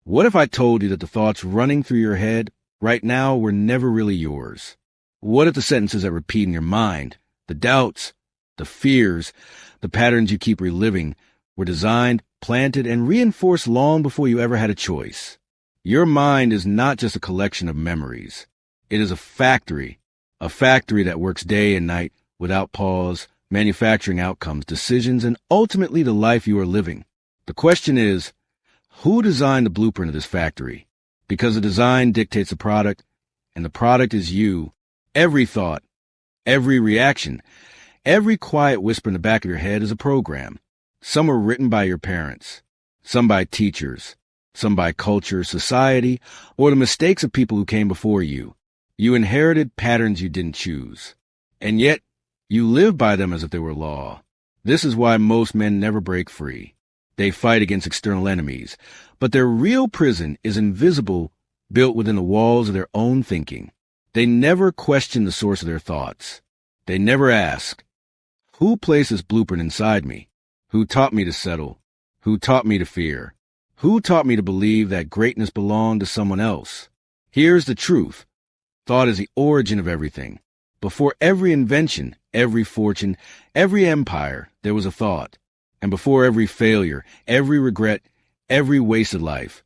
What if I told you that the thoughts running through your head right now were never really yours? What if the sentences that repeat in your mind, the doubts, the fears, the patterns you keep reliving, were designed, planted, and reinforced long before you ever had a choice? Your mind is not just a collection of memories. It is a factory that works day and night without pause, manufacturing outcomes, decisions, and ultimately the life you are living. The question is, who designed the blueprint of this factory? Because the design dictates the product, and the product is you. Every thought, every reaction, every quiet whisper in the back of your head is a program. Some were written by your parents, some by teachers, some by culture, society, or the mistakes of people who came before you. You inherited patterns you didn't choose, and yet you live by them as if they were law. This is why most men never break free. They fight against external enemies, but their real prison is invisible, built within the walls of their own thinking. They never question the source of their thoughts. They never ask, who placed this blueprint inside me? Who taught me to settle? Who taught me to fear? Who taught me to believe that greatness belonged to someone else? Here's the truth. Thought is the origin of everything. Before every invention, every fortune, every empire, there was a thought. And before every failure, every regret, every wasted life,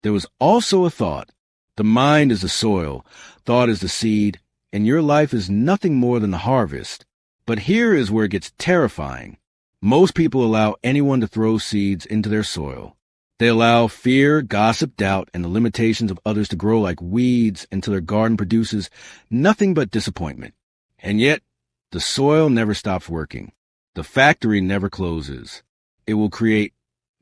there was also a thought. The mind is the soil, thought is the seed, and your life is nothing more than the harvest. But here is where it gets terrifying. Most people allow anyone to throw seeds into their soil. They allow fear, gossip, doubt, and the limitations of others to grow like weeds until their garden produces nothing but disappointment. And yet, the soil never stops working. The factory never closes. It will create,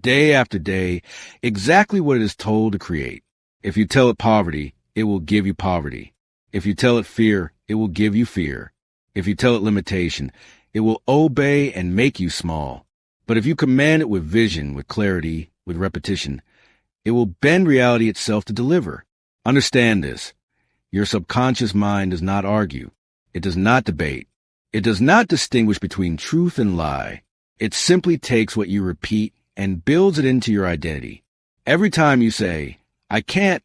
day after day, exactly what it is told to create. If you tell it poverty, it will give you poverty. If you tell it fear, it will give you fear. If you tell it limitation, it will obey and make you small. But if you command it with vision, with clarity, with repetition, it will bend reality itself to deliver. Understand this. Your subconscious mind does not argue. It does not debate. It does not distinguish between truth and lie. It simply takes what you repeat and builds it into your identity. Every time you say, I can't,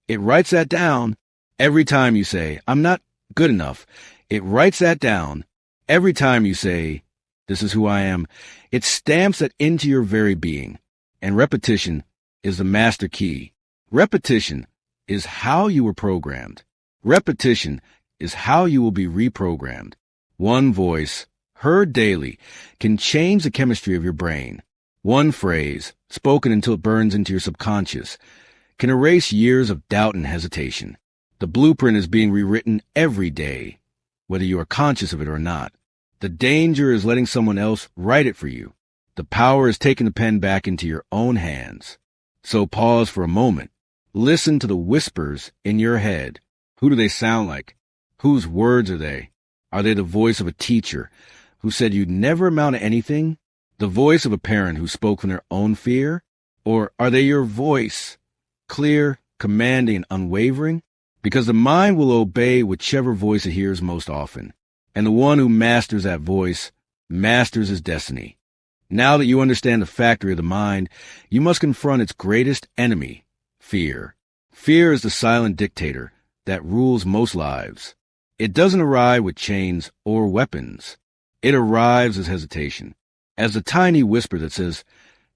it writes that down. Every time you say, I'm not good enough, it writes that down. Every time you say, this is who I am, it stamps that into your very being. And repetition is the master key. Repetition is how you were programmed. Repetition is how you will be reprogrammed. One voice, heard daily, can change the chemistry of your brain. One phrase, spoken until it burns into your subconscious, can erase years of doubt and hesitation. The blueprint is being rewritten every day, whether you are conscious of it or not. The danger is letting someone else write it for you. The power is taking the pen back into your own hands. So pause for a moment. Listen to the whispers in your head. Who do they sound like? Whose words are they? Are they the voice of a teacher who said you'd never amount to anything? The voice of a parent who spoke from their own fear? Or are they your voice, clear, commanding, and unwavering? Because the mind will obey whichever voice it hears most often. And the one who masters that voice masters his destiny. Now that you understand the factory of the mind, you must confront its greatest enemy, fear. Fear is the silent dictator that rules most lives. It doesn't arrive with chains or weapons. It arrives as hesitation, as a tiny whisper that says,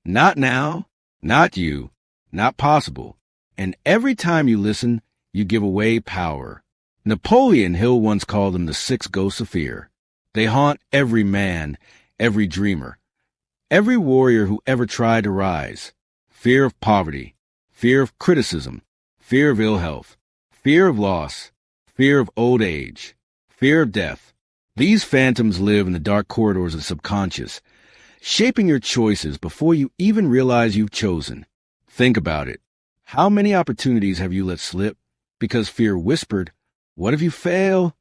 not now, not you, not possible. And every time you listen, you give away power. Napoleon Hill once called them the 6 ghosts of fear. They haunt every man, every dreamer, every warrior who ever tried to rise. Fear of poverty, fear of criticism, fear of ill health, fear of loss, fear of old age, fear of death. These phantoms live in the dark corridors of the subconscious, shaping your choices before you even realize you've chosen. Think about it. How many opportunities have you let slip because fear whispered, what if you fail?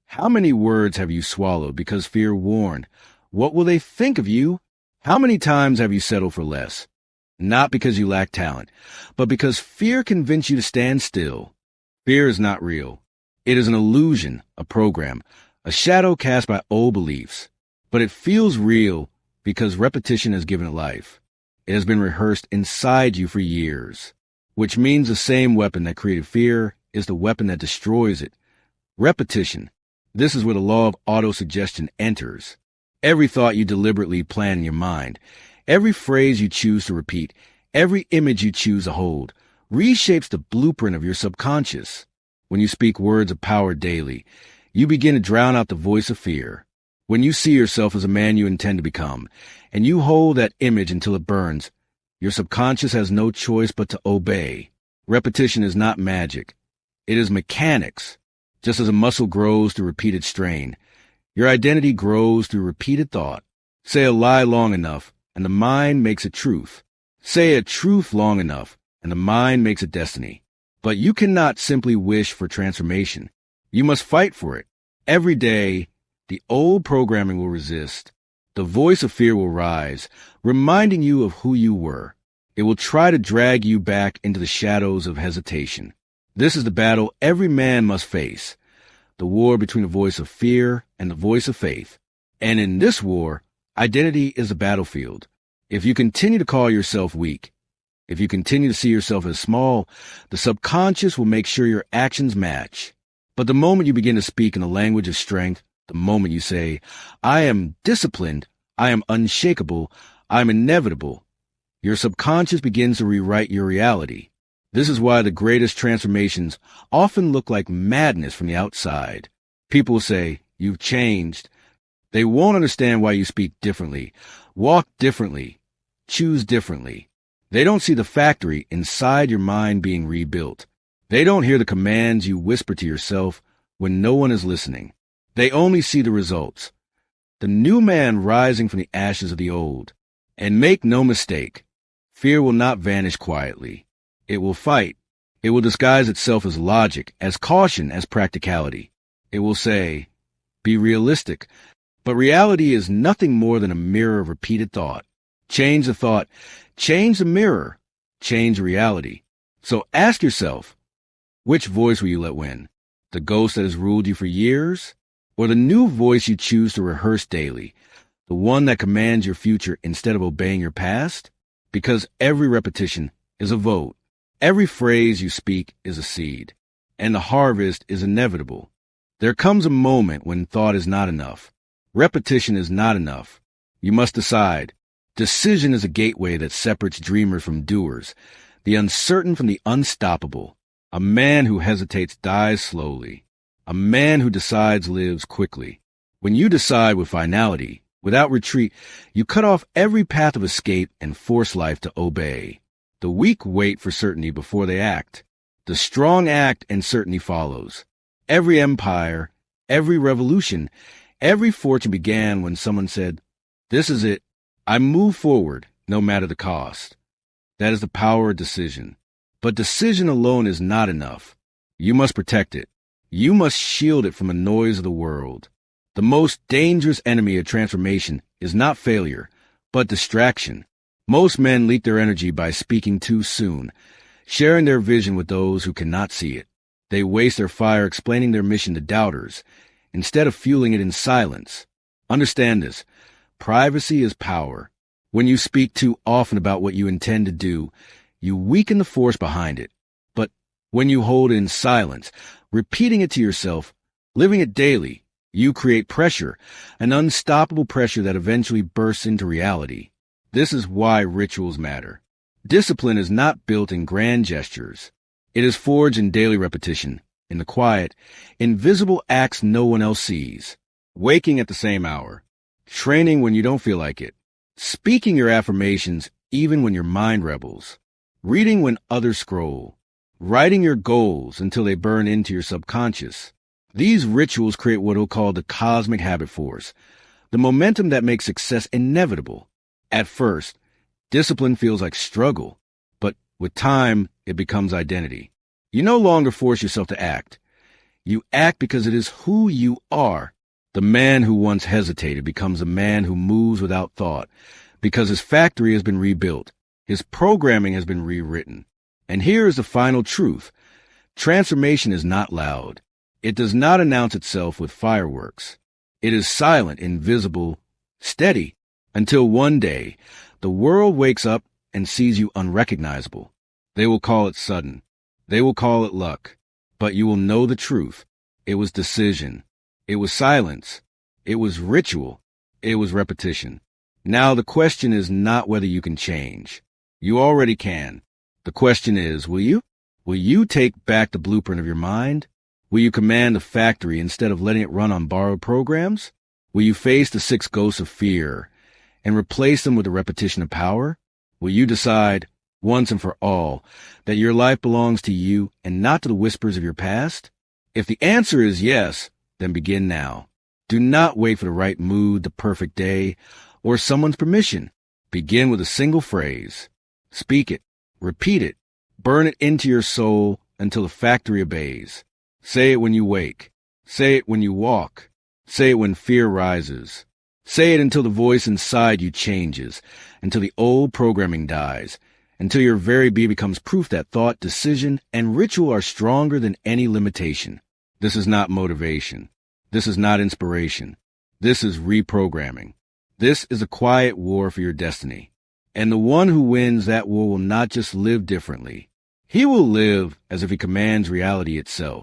How many words have you swallowed because fear warned, what will they think of you? How many times have you settled for less? Not because you lack talent, but because fear convinced you to stand still. Fear is not real. It is an illusion, a program, a shadow cast by old beliefs. But it feels real because repetition has given it life. It has been rehearsed inside you for years. which means the same weapon that created fear is the weapon that destroys it. Repetition. This is where the law of autosuggestion enters. Every thought you deliberately plan in your mind, every phrase you choose to repeat, every image you choose to hold, reshapes the blueprint of your subconscious. When you speak words of power daily, you begin to drown out the voice of fear. When you see yourself as a man you intend to become, and you hold that image until it burns, your subconscious has no choice but to obey. Repetition is not magic. It is mechanics. Just as a muscle grows through repeated strain, your identity grows through repeated thought. Say a lie long enough, and the mind makes it truth. Say a truth long enough, and the mind makes it destiny. But you cannot simply wish for transformation. You must fight for it. Every day, the old programming will resist. The voice of fear will rise, reminding you of who you were. It will try to drag you back into the shadows of hesitation. This is the battle every man must face, the war between the voice of fear and the voice of faith. And in this war, identity is a battlefield. If you continue to call yourself weak, if you continue to see yourself as small, the subconscious will make sure your actions match. But the moment you begin to speak in the language of strength, the moment you say, I am disciplined, I am unshakable, I am inevitable, your subconscious begins to rewrite your reality. This is why the greatest transformations often look like madness from the outside. People will say, you've changed. They won't understand why you speak differently, walk differently, choose differently. They don't see the factory inside your mind being rebuilt. They don't hear the commands you whisper to yourself when no one is listening. They only see the results. The new man rising from the ashes of the old. And make no mistake, fear will not vanish quietly. It will fight. It will disguise itself as logic, as caution, as practicality. It will say, be realistic. But reality is nothing more than a mirror of repeated thought. Change the thought, change the mirror, change reality. So ask yourself, which voice will you let win? The ghost that has ruled you for years? Or the new voice you choose to rehearse daily? The one that commands your future instead of obeying your past? Because every repetition is a vote. Every phrase you speak is a seed, and the harvest is inevitable. There comes a moment when thought is not enough. Repetition is not enough. You must decide. Decision is a gateway that separates dreamers from doers, the uncertain from the unstoppable. A man who hesitates dies slowly. A man who decides lives quickly. When you decide with finality, without retreat, you cut off every path of escape and force life to obey. The weak wait for certainty before they act. The strong act and certainty follows. Every empire, every revolution, every fortune began when someone said, this is it. I move forward, no matter the cost. That is the power of decision. But decision alone is not enough. You must protect it. You must shield it from the noise of the world. The most dangerous enemy of transformation is not failure, but distraction. Most men leak their energy by speaking too soon, sharing their vision with those who cannot see it. They waste their fire explaining their mission to doubters, instead of fueling it in silence. Understand this. Privacy is power. When you speak too often about what you intend to do, you weaken the force behind it. But when you hold it in silence, repeating it to yourself, living it daily, you create pressure, an unstoppable pressure that eventually bursts into reality. This is why rituals matter. Discipline is not built in grand gestures. It is forged in daily repetition, in the quiet, invisible acts no one else sees. Waking at the same hour, training when you don't feel like it, speaking your affirmations even when your mind rebels, reading when others scroll, writing your goals until they burn into your subconscious. These rituals create what we'll call the cosmic habit force, the momentum that makes success inevitable. At first, discipline feels like struggle, but with time, it becomes identity. You no longer force yourself to act. You act because it is who you are. The man who once hesitated becomes a man who moves without thought, because his factory has been rebuilt, his programming has been rewritten. And here is the final truth. Transformation is not loud. It does not announce itself with fireworks. It is silent, invisible, steady, until one day the world wakes up and sees you unrecognizable. They will call it sudden. They will call it luck. But you will know the truth. It was decision. It was silence. It was ritual. It was repetition. Now the question is not whether you can change. You already can. The question is, will you? Will you take back the blueprint of your mind? Will you command the factory instead of letting it run on borrowed programs? Will you face the 6 ghosts of fear and replace them with the repetition of power? Will you decide, once and for all, that your life belongs to you and not to the whispers of your past? If the answer is yes, then begin now. Do not wait for the right mood, the perfect day, or someone's permission. Begin with a single phrase. Speak it. Repeat it. Burn it into your soul until the factory obeys. Say it when you wake. Say it when you walk. Say it when fear rises. Say it until the voice inside you changes, until the old programming dies, until your very being becomes proof that thought, decision, and ritual are stronger than any limitation. This is not motivation. This is not inspiration. This is reprogramming. This is a quiet war for your destiny. And the one who wins that war will not just live differently. He will live as if he commands reality itself.